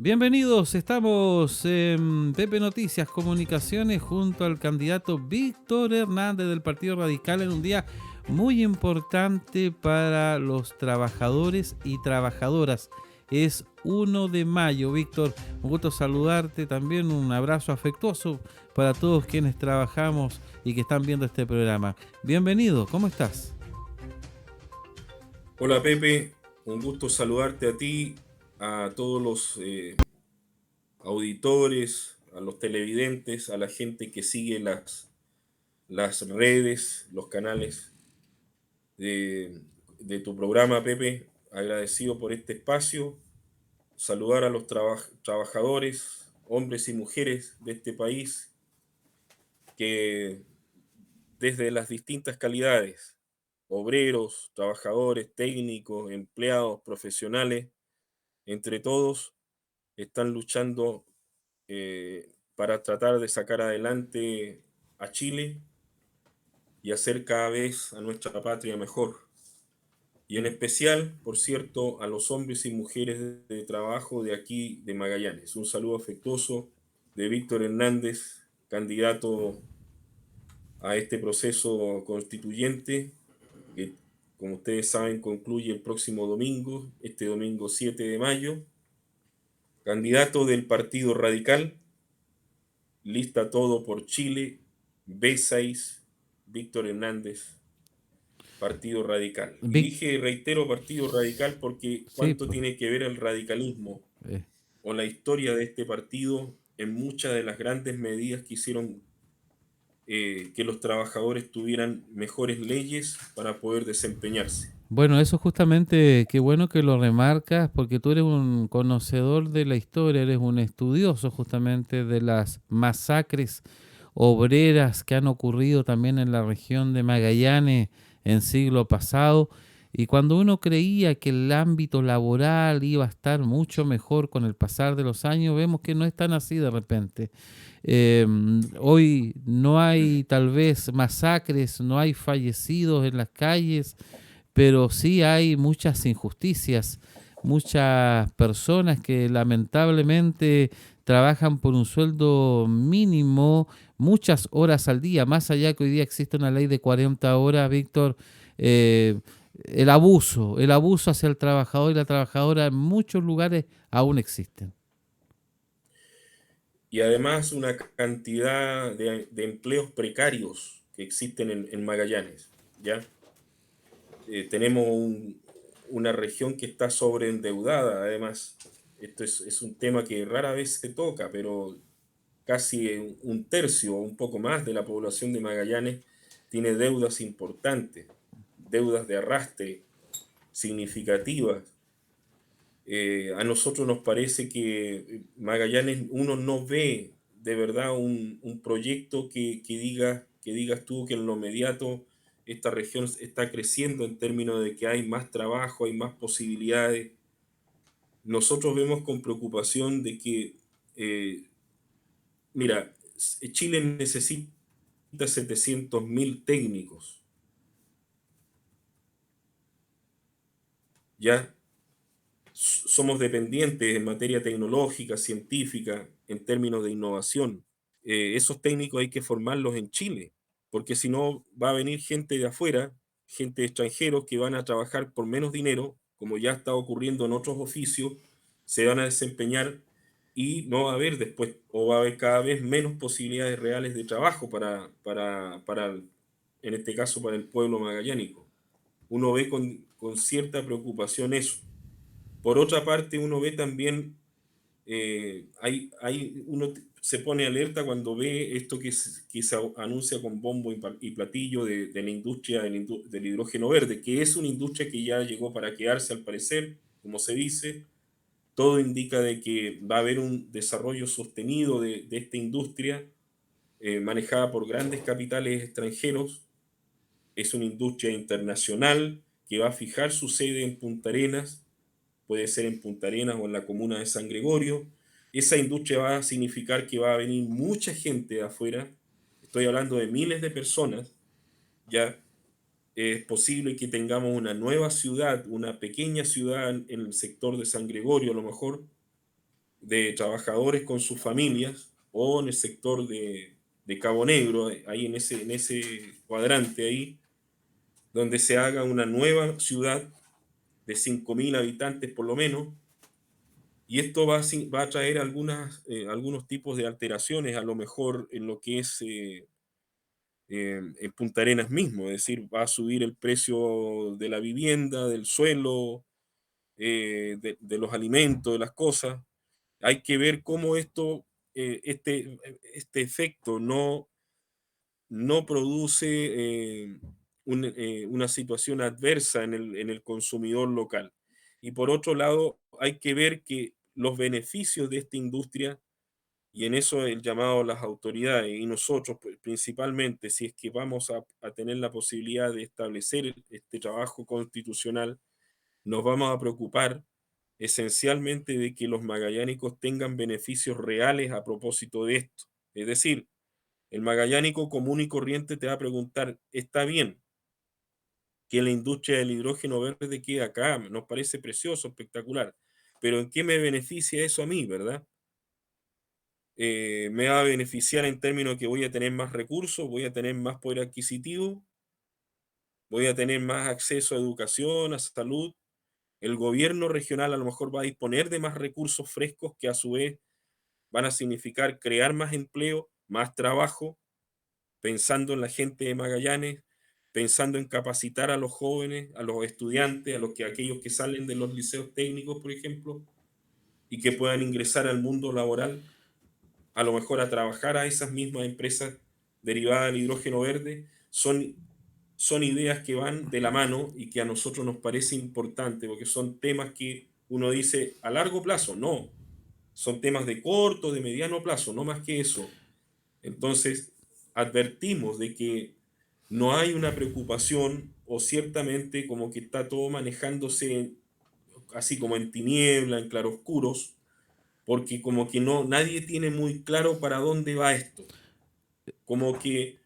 Bienvenidos, estamos en Pepe Noticias Comunicaciones junto al candidato Víctor Hernández del Partido Radical en un día muy importante para los trabajadores y trabajadoras. Es 1 de mayo, Víctor, un gusto saludarte, también un abrazo afectuoso para todos quienes trabajamos y que están viendo este programa. Bienvenido, ¿cómo estás? Hola Pepe, un gusto saludarte a ti, a todos los auditores, a los televidentes, a la gente que sigue las redes, los canales de, de tu programa, Pepe. Agradecido por este espacio, saludar a los trabajadores, hombres y mujeres de este país que desde las distintas calidades, obreros, trabajadores, técnicos, empleados, profesionales, entre todos, están luchando para tratar de sacar adelante a Chile y hacer cada vez a nuestra patria mejor. Y en especial, por cierto, a los hombres y mujeres de trabajo de aquí de Magallanes. Un saludo afectuoso de Víctor Hernández, candidato a este proceso constituyente, que como ustedes saben concluye el próximo domingo, este domingo 7 de mayo, candidato del Partido Radical. Lista todo por Chile, B6, Víctor Hernández, Partido Radical. Y Vic, dije, reitero, Partido Radical porque sí, cuánto pues, tiene que ver el radicalismo eh, o la historia de este partido en muchas de las grandes medidas que hicieron que los trabajadores tuvieran mejores leyes para poder desempeñarse. bueno, eso justamente, qué bueno que lo remarcas, porque tú eres un conocedor de la historia, eres un estudioso justamente de las masacres obreras que han ocurrido también en la región de Magallanes en siglo pasado. Y cuando uno creía que el ámbito laboral iba a estar mucho mejor con el pasar de los años, vemos que no es tan así de repente. Hoy no hay tal vez masacres, no hay fallecidos en las calles, pero sí hay muchas injusticias, muchas personas que lamentablemente trabajan por un sueldo mínimo muchas horas al día, más allá que hoy día existe una ley de 40 horas, Víctor. eh, el abuso hacia el trabajador y la trabajadora en muchos lugares aún existen. Y además una cantidad de empleos precarios que existen en Magallanes, ¿ya? Tenemos una región que está sobreendeudada, además. Esto es un tema que rara vez se toca, pero casi un tercio o un poco más de la población de Magallanes tiene deudas importantes, deudas de arrastre significativas. A nosotros nos parece que Magallanes uno no ve de verdad un proyecto que digas tú que en lo inmediato esta región está creciendo en términos de que hay más trabajo, hay más posibilidades. Nosotros vemos con preocupación de que, eh, mira, Chile necesita 700.000 técnicos, ¿ya? Somos dependientes en materia tecnológica, científica, en términos de innovación. Esos técnicos hay que formarlos en Chile, porque si no va a venir gente de afuera, gente de extranjeros que van a trabajar por menos dinero, como ya está ocurriendo en otros oficios, se van a desempeñar y no va a haber después, o va a haber cada vez menos posibilidades reales de trabajo en este caso, para el pueblo magallánico. Uno ve con cierta preocupación eso. Por otra parte, uno ve también, uno se pone alerta cuando ve esto que se anuncia con bombo y platillo de la industria del hidrógeno verde, que es una industria que ya llegó para quedarse al parecer, como se dice. Todo indica de que va a haber un desarrollo sostenido de esta industria manejada por grandes capitales extranjeros. Es una industria internacional que va a fijar su sede en Punta Arenas, puede ser en Punta Arenas o en la comuna de San Gregorio. Esa industria va a significar que va a venir mucha gente de afuera, estoy hablando de miles de personas, ya es posible que tengamos una nueva ciudad, una pequeña ciudad en el sector de San Gregorio a lo mejor, de trabajadores con sus familias o en el sector de Cabo Negro, ahí en ese cuadrante ahí, donde se haga una nueva ciudad de 5.000 habitantes por lo menos, y esto va a traer algunos tipos de alteraciones, a lo mejor en lo que es en Punta Arenas mismo, es decir, va a subir el precio de la vivienda, del suelo, de los alimentos, de las cosas. Hay que ver cómo este efecto no produce una situación adversa en el consumidor local. Y por otro lado, hay que ver que los beneficios de esta industria, y en eso el llamado a las autoridades y nosotros pues, principalmente, si es que vamos a tener la posibilidad de establecer este trabajo constitucional, nos vamos a preocupar esencialmente de que los magallánicos tengan beneficios reales a propósito de esto. Es decir, el magallánico común y corriente te va a preguntar, está bien que la industria del hidrógeno verde quede acá, nos parece precioso, espectacular, pero ¿en qué me beneficia eso a mí, verdad? Me va a beneficiar en términos de que voy a tener más recursos, voy a tener más poder adquisitivo, voy a tener más acceso a educación, a salud. El gobierno regional a lo mejor va a disponer de más recursos frescos que a su vez van a significar crear más empleo, más trabajo, pensando en la gente de Magallanes, pensando en capacitar a los jóvenes, a los estudiantes, aquellos que salen de los liceos técnicos, por ejemplo, y que puedan ingresar al mundo laboral, a lo mejor a trabajar a esas mismas empresas derivadas del hidrógeno verde, son ideas que van de la mano y que a nosotros nos parece importante, porque son temas que uno dice a largo plazo, no, son temas de corto, de mediano plazo, no más que eso. Entonces, advertimos de que no hay una preocupación o ciertamente como que está todo manejándose así como en tiniebla, en claroscuros, porque como que no, nadie tiene muy claro para dónde va esto. Como que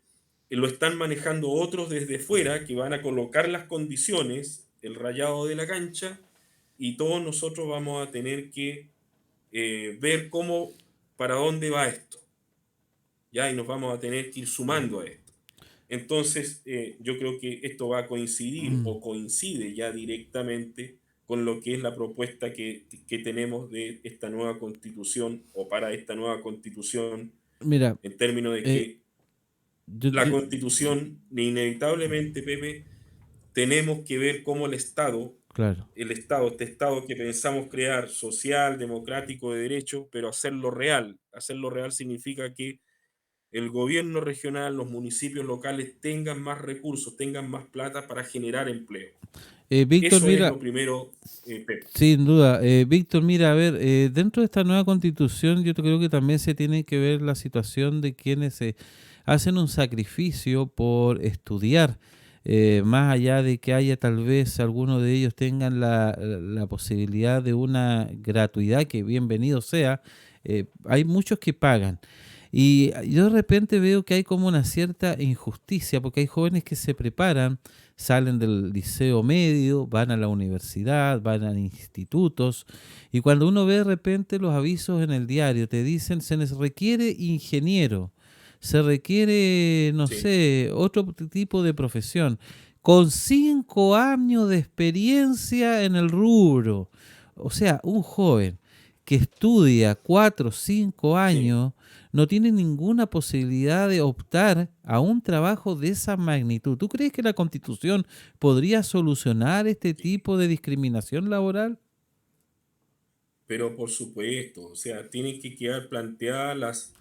lo están manejando otros desde fuera que van a colocar las condiciones, el rayado de la cancha, y todos nosotros vamos a tener que ver para dónde va esto, ¿ya? Y nos vamos a tener que ir sumando a esto. Entonces, yo creo que esto va a coincidir o coincide ya directamente con lo que es la propuesta que tenemos de esta nueva constitución o para esta nueva constitución, Mira, en términos de eh, que yo, la yo- constitución, inevitablemente, Pepe, tenemos que ver cómo claro. este Estado que pensamos crear, social, democrático, de derecho, pero hacerlo real. Hacerlo real significa que el gobierno regional, los municipios locales tengan más recursos, tengan más plata para generar empleo. Víctor, Eso es mira, lo primero, Pepe. sin duda. Víctor, mira, a ver, dentro de esta nueva constitución yo creo que también se tiene que ver la situación de quienes hacen un sacrificio por estudiar, más allá de que haya tal vez algunos de ellos tengan la posibilidad de una gratuidad, que bienvenido sea, hay muchos que pagan. Y yo de repente veo que hay como una cierta injusticia, porque hay jóvenes que se preparan, salen del liceo medio, van a la universidad, van a institutos, y cuando uno ve de repente los avisos en el diario, te dicen se les requiere ingeniero, se requiere, no Sí, sé, otro tipo de profesión, con 5 años de experiencia en el rubro. O sea, un joven que estudia 4 o 5 sí. años no tiene ninguna posibilidad de optar a un trabajo de esa magnitud. ¿Tú crees que la Constitución podría solucionar este tipo de discriminación laboral? Pero por supuesto, o sea, tienen que quedar planteadas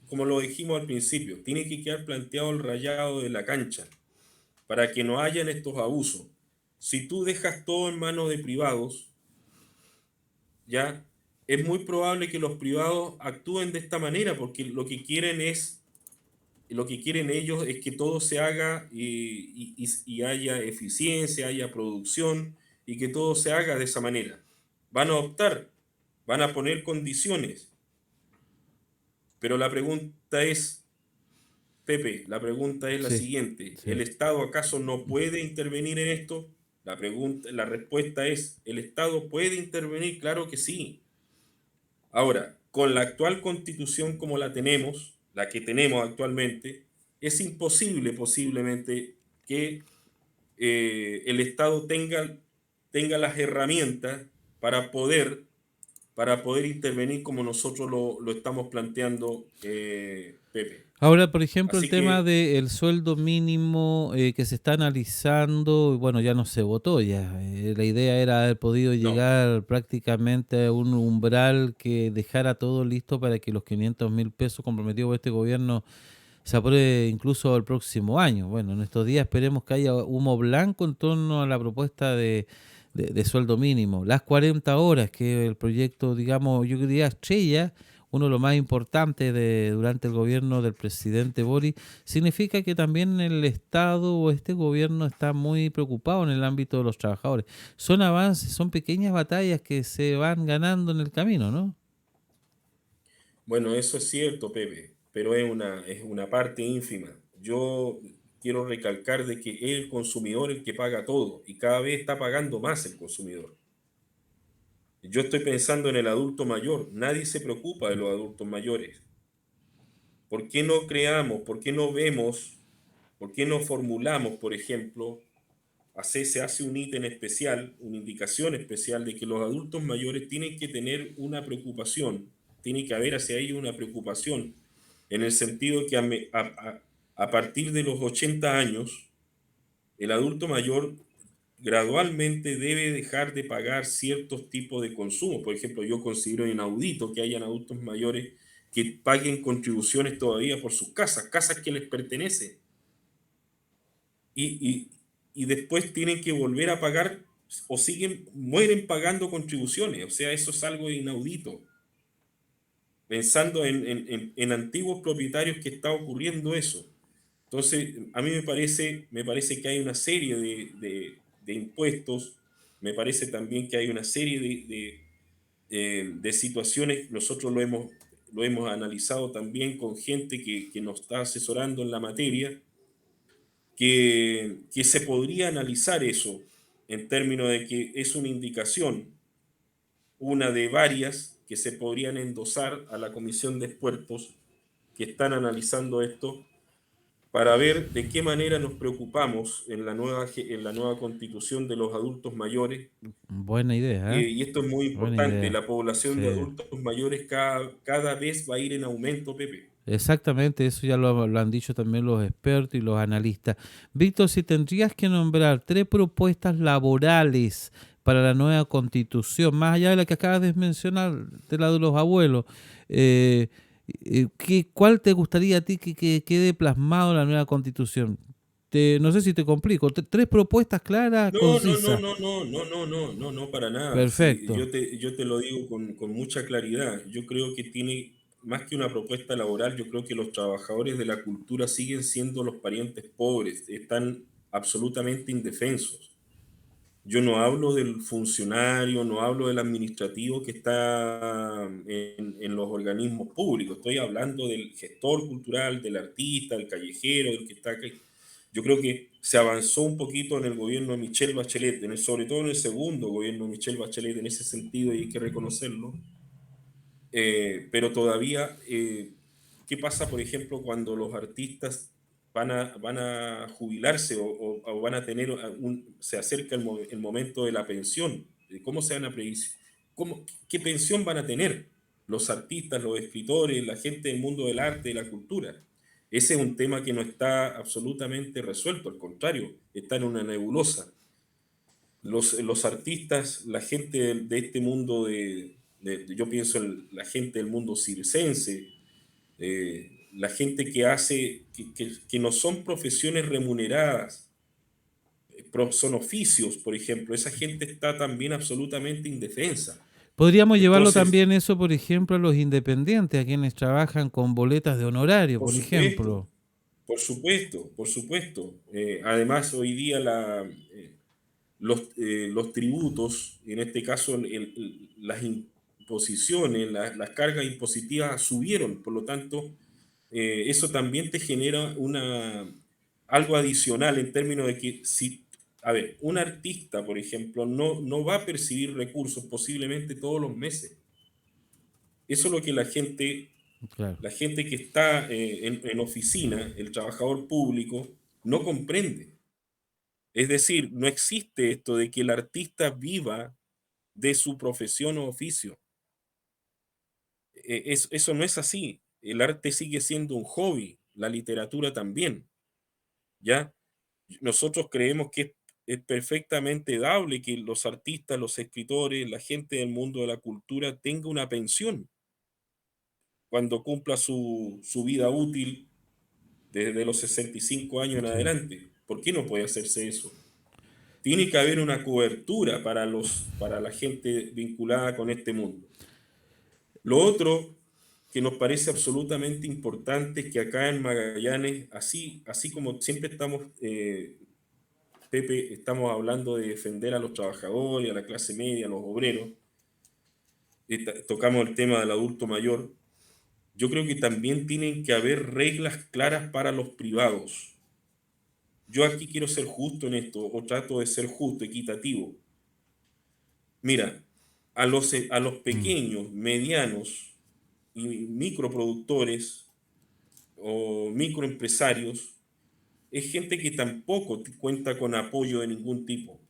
como lo dijimos al principio, tiene que quedar planteado el rayado de la cancha para que no hayan estos abusos. Si tú dejas todo en manos de privados, ya es muy probable que los privados actúen de esta manera porque lo que quieren ellos es que todo se haga y haya eficiencia, haya producción y que todo se haga de esa manera. Van a optar, van a poner condiciones, pero la pregunta es, Pepe, la pregunta es la Sí, siguiente, sí. ¿el Estado acaso no puede intervenir en esto? La respuesta es, ¿el Estado puede intervenir? Claro que sí. Ahora, con la actual constitución como la que tenemos actualmente, es imposible posiblemente que el Estado tenga las herramientas para poder, para poder intervenir como nosotros lo estamos planteando, Pepe. Ahora, por ejemplo, el Así tema que, del sueldo mínimo que se está analizando, bueno, ya no se votó ya. La idea era haber podido no, llegar prácticamente a un umbral que dejara todo listo para que los 500.000 pesos comprometidos por este gobierno se apruebe incluso el próximo año. Bueno, en estos días esperemos que haya humo blanco en torno a la propuesta de sueldo mínimo. Las 40 horas, que es el proyecto, digamos, yo diría estrella, uno de los más importantes durante el gobierno del presidente Boric, significa que también el Estado o este gobierno está muy preocupado en el ámbito de los trabajadores. Son avances, son pequeñas batallas que se van ganando en el camino, ¿no? bueno, eso es cierto, Pepe, pero es una parte ínfima. Yo quiero recalcar de que es el consumidor el que paga todo y cada vez está pagando más el consumidor. Yo estoy pensando en el adulto mayor. Nadie se preocupa de los adultos mayores. ¿Por qué no creamos, por qué no vemos, por qué no formulamos, por ejemplo, se hace un ítem especial, una indicación especial de que los adultos mayores tienen que tener una preocupación, tiene que haber hacia ellos una preocupación, en el sentido que a partir de los 80 años, el adulto mayor gradualmente debe dejar de pagar ciertos tipos de consumo. Por ejemplo, yo considero inaudito que hayan adultos mayores que paguen contribuciones todavía por sus casas, casas que les pertenecen, y, y, y después tienen que volver a pagar o mueren pagando contribuciones. O sea, eso es algo inaudito. Pensando en antiguos propietarios que está ocurriendo eso. Entonces, a mí me parece que hay una serie de impuestos, me parece también que hay una serie de situaciones, nosotros lo hemos analizado también con gente que nos está asesorando en la materia, que se podría analizar eso en términos de que es una indicación, una de varias que se podrían endosar a la Comisión de Expertos que están analizando esto para ver de qué manera nos preocupamos en la nueva constitución de los adultos mayores. Buena idea, ¿eh? Y esto es muy Buena importante, idea. la población de Sí. adultos mayores cada vez va a ir en aumento, Pepe. Exactamente, eso ya lo han dicho también los expertos y los analistas. Víctor, si tendrías que nombrar tres propuestas laborales para la nueva constitución, más allá de la que acabas de mencionar, de la de los abuelos, eh, ¿cuál te gustaría a ti que quede plasmado en la nueva constitución? No sé si te complico. Tres propuestas claras, No, no, no, concisas. no, no, no, no, no, no, no, para nada. Sí, Perfecto. yo te lo digo con mucha claridad. Yo creo que tiene, más que una propuesta laboral, yo creo que los trabajadores de la cultura siguen siendo los parientes pobres, están absolutamente indefensos. Yo no hablo del funcionario, no hablo del administrativo que está en los organismos públicos, estoy hablando del gestor cultural, del artista, del callejero, del que está aquí. Yo creo que se avanzó un poquito en el gobierno de Michelle Bachelet, sobre todo en el segundo gobierno de Michelle Bachelet en ese sentido, y hay que reconocerlo. Pero todavía, ¿qué pasa, por ejemplo, cuando los artistas van a jubilarse o van a tener se acerca el momento de la pensión? ¿Cómo se van a qué pensión van a tener los artistas, los escritores, la gente del mundo del arte, de la cultura? Ese es un tema que no está absolutamente resuelto, al contrario, está en una nebulosa. Los artistas, la gente de este mundo yo pienso en la gente del mundo circense, la gente que hace, que no son profesiones remuneradas, son oficios, por ejemplo, esa gente está también absolutamente indefensa. Podríamos llevarlo Entonces, también eso, por ejemplo, a los independientes, a quienes trabajan con boletas de honorario, por por supuesto, ejemplo. por supuesto, por supuesto. Además, hoy día los tributos, en este caso las imposiciones, las cargas impositivas subieron, por lo tanto, eso también te genera algo adicional en términos de que si, a ver, un artista, por ejemplo, no va a percibir recursos posiblemente todos los meses. Eso es lo que claro. la gente que está en oficina, el trabajador público, no comprende. Es decir, no existe esto de que el artista viva de su profesión o oficio. Eso no es así. El arte sigue siendo un hobby, la literatura también, ¿ya? Nosotros creemos que es perfectamente dable que los artistas, los escritores, la gente del mundo de la cultura tenga una pensión cuando cumpla su vida útil desde los 65 años en Sí. adelante. ¿Por qué no puede hacerse eso? Tiene que haber una cobertura para la gente vinculada con este mundo. Lo otro que nos parece absolutamente importante es que acá en Magallanes, así como siempre estamos, Pepe, estamos hablando de defender a los trabajadores, a la clase media, a los obreros, tocamos el tema del adulto mayor, yo creo que también tienen que haber reglas claras para los privados. Yo aquí quiero ser justo en esto, o trato de ser justo, equitativo. Mira, a los Mm. pequeños, medianos y microproductores o microempresarios, es gente que tampoco cuenta con apoyo de ningún tipo.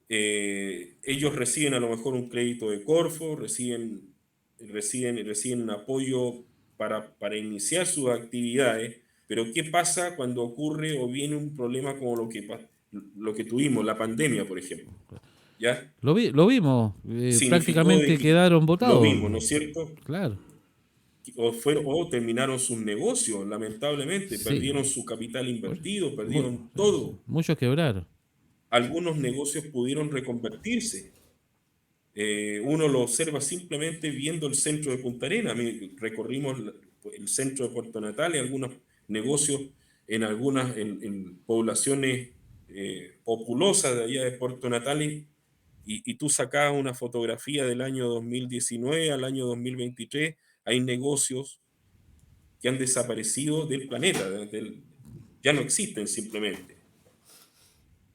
Ellos reciben a lo mejor un crédito de Corfo, reciben un apoyo para iniciar sus actividades, pero ¿qué pasa cuando ocurre o viene un problema como lo que tuvimos, la pandemia, por ejemplo? ¿Ya? Lo vimos, Significó de prácticamente que quedaron lo votados. vimos, ¿no es cierto? Claro, O terminaron sus negocios, lamentablemente, sí. perdieron su capital Bueno, invertido, mu- perdieron todo. muchos quebraron. Algunos negocios pudieron reconvertirse. Uno lo observa simplemente viendo el centro de Punta Arenas. Recorrimos el centro de Puerto Natal y algunos negocios en poblaciones populosas de allá de Puerto Natales y tú sacabas una fotografía del año 2019 al año 2023, hay negocios que han desaparecido del planeta, ya no existen simplemente.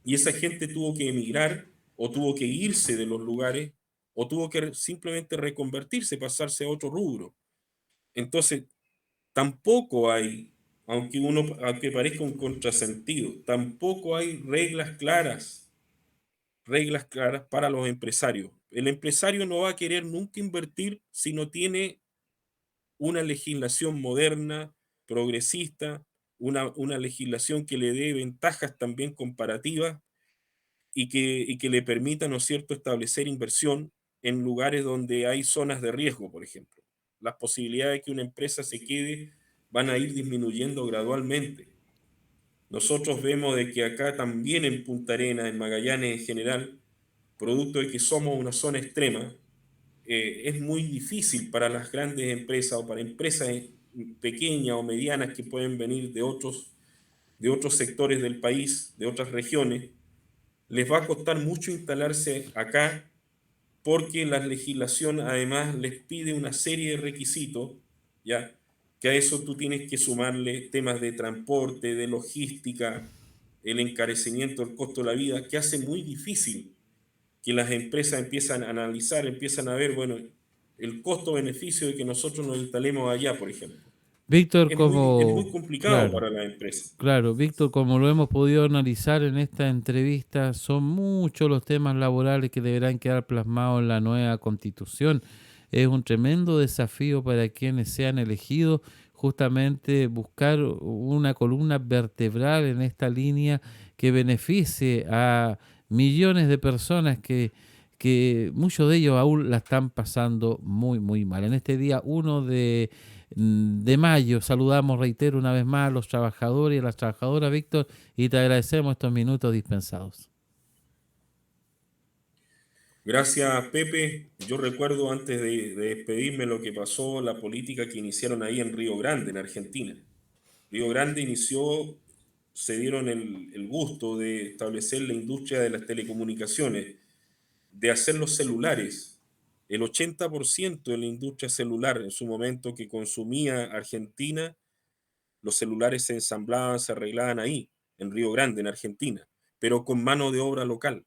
Y esa gente tuvo que emigrar o tuvo que irse de los lugares o tuvo que simplemente reconvertirse, pasarse a otro rubro. Entonces, tampoco hay, aunque parezca un contrasentido, tampoco hay reglas claras para los empresarios. El empresario no va a querer nunca invertir si no tiene una legislación moderna, progresista, una legislación que le dé ventajas también comparativas y que le permita, ¿no es cierto?, establecer inversión en lugares donde hay zonas de riesgo, por ejemplo. Las posibilidades de que una empresa se quede van a ir disminuyendo gradualmente. Nosotros vemos de que acá también en Punta Arenas, en Magallanes en general, producto de que somos una zona extrema, es muy difícil para las grandes empresas o para empresas pequeñas o medianas que pueden venir de otros sectores del país, de otras regiones, les va a costar mucho instalarse acá porque la legislación además les pide una serie de requisitos, ¿ya? Que a eso tú tienes que sumarle temas de transporte, de logística, el encarecimiento del costo de la vida, que hace muy difícil que las empresas empiezan a analizar, empiezan a ver, bueno, el costo-beneficio de que nosotros nos instalemos allá, por ejemplo. Víctor, Es muy como, complicado claro, para las empresas. claro, Víctor, como lo hemos podido analizar en esta entrevista, son muchos los temas laborales que deberán quedar plasmados en la nueva constitución. Es un tremendo desafío para quienes sean elegidos, justamente buscar una columna vertebral en esta línea que beneficie a millones de personas que muchos de ellos aún la están pasando muy, muy mal. En este día 1 de mayo. Saludamos, reitero, una vez más a los trabajadores y a las trabajadoras, Víctor, y te agradecemos estos minutos dispensados. Gracias, Pepe. Yo recuerdo antes de despedirme lo que pasó, la política que iniciaron ahí en Río Grande, en Argentina. Río Grande se dieron el gusto de establecer la industria de las telecomunicaciones, de hacer los celulares. El 80% de la industria celular en su momento que consumía Argentina, los celulares se ensamblaban, se arreglaban ahí, en Río Grande, en Argentina, pero con mano de obra local,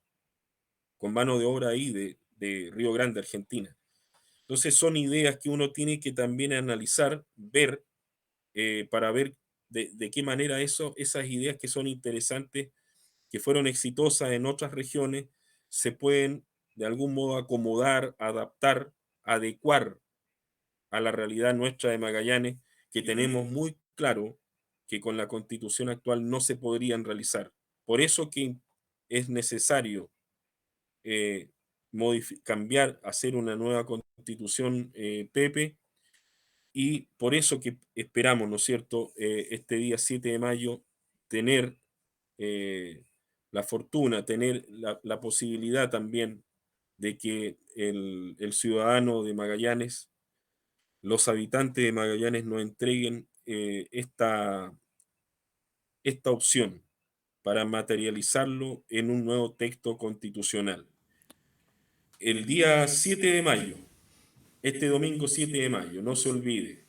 con mano de obra ahí de Río Grande, Argentina. Entonces son ideas que uno tiene que también analizar, ver, para ver de qué manera esas ideas que son interesantes, que fueron exitosas en otras regiones, se pueden de algún modo acomodar, adaptar, adecuar a la realidad nuestra de Magallanes, que tenemos muy claro que con la constitución actual no se podrían realizar. Por eso que es necesario eh, cambiar, hacer una nueva constitución, Pepe, y por eso que esperamos, ¿no es cierto?, este día 7 de mayo, tener la fortuna, tener la posibilidad también de que el ciudadano de Magallanes, los habitantes de Magallanes nos entreguen esta opción para materializarlo en un nuevo texto constitucional. El día 7 de mayo, este domingo 7 de mayo, no se olvide,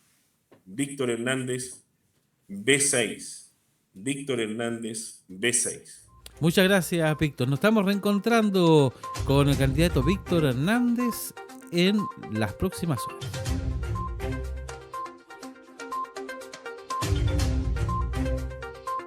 Víctor Hernández B6. Víctor Hernández B6. Muchas gracias, Víctor. Nos estamos reencontrando con el candidato Víctor Hernández en las próximas horas.